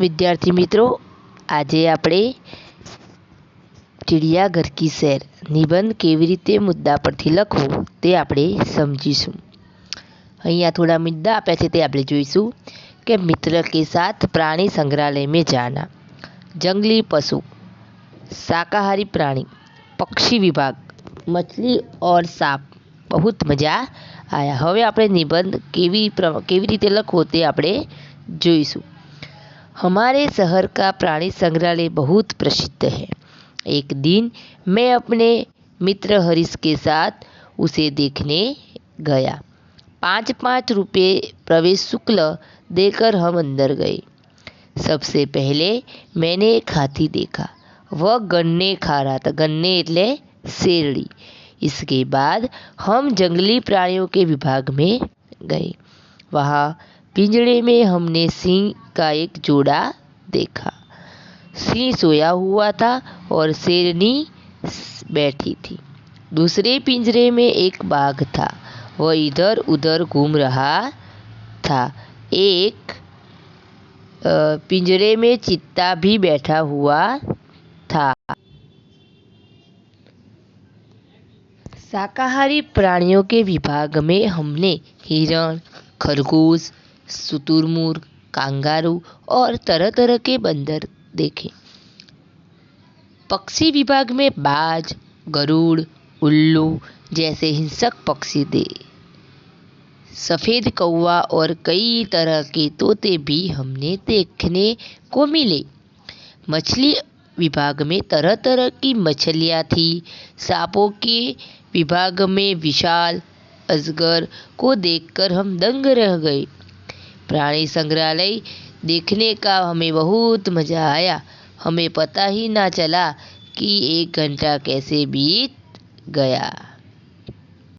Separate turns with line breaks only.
विद्यार्थी मित्रों, આજે આપણે ચિડિયાઘર કી સैर નિબંધ કેવી રીતે મુદ્દા પરથી લખવું તે આપણે સમજીશું। અહીંયા થોડા મુદ્દા આપ્યા છે તે આપણે જોઈશું કે મિત્ર के साथ प्राणी संग्रहालय में जाना, जंगली पशु, शाकाहारी प्राणी, पक्षी विभाग, मछली और सांप, बहुत मजा आया। હવે આપણે નિબંધ કેવી રીતે લખવો તે આપણે જોઈશું। हमारे शहर का प्राणी संग्रहालय बहुत प्रसिद्ध है। एक दिन मैं अपने मित्र हरीश के साथ उसे देखने गया। 5-5 रुपये प्रवेश शुल्क देकर हम अंदर गए। सबसे पहले मैंने एक हाथी देखा। वह गन्ने खा रहा था। गन्ने એટલે શેરડી। इसके बाद हम जंगली प्राणियों के विभाग में गए। वहाँ पिंजड़े में हमने सिंह का एक जोड़ा देखा। सिंह सोया हुआ था और शेरनी बैठी थी। दूसरे पिंजरे में एक बाघ था। वह इधर उधर घूम रहा था। एक पिंजरे में चीता भी बैठा हुआ था। शाकाहारी प्राणियों के विभाग में हमने हिरण, खरगोश, शुतुरमुर्ग, कांगारू और तरह तरह के बंदर देखे। पक्षी विभाग में बाज, गरुड़, उल्लू जैसे हिंसक पक्षी सफ़ेद कौवा और कई तरह के तोते भी हमने देखने को मिले। मछली विभाग में तरह तरह की मछलियाँ थी। सांपों के विभाग में विशाल अजगर को देखकर हम दंग रह गए। प्राणी संग्रहालय देखने का हमें बहुत मज़ा आया। हमें पता ही ना चला कि 1 घंटा कैसे बीत गया।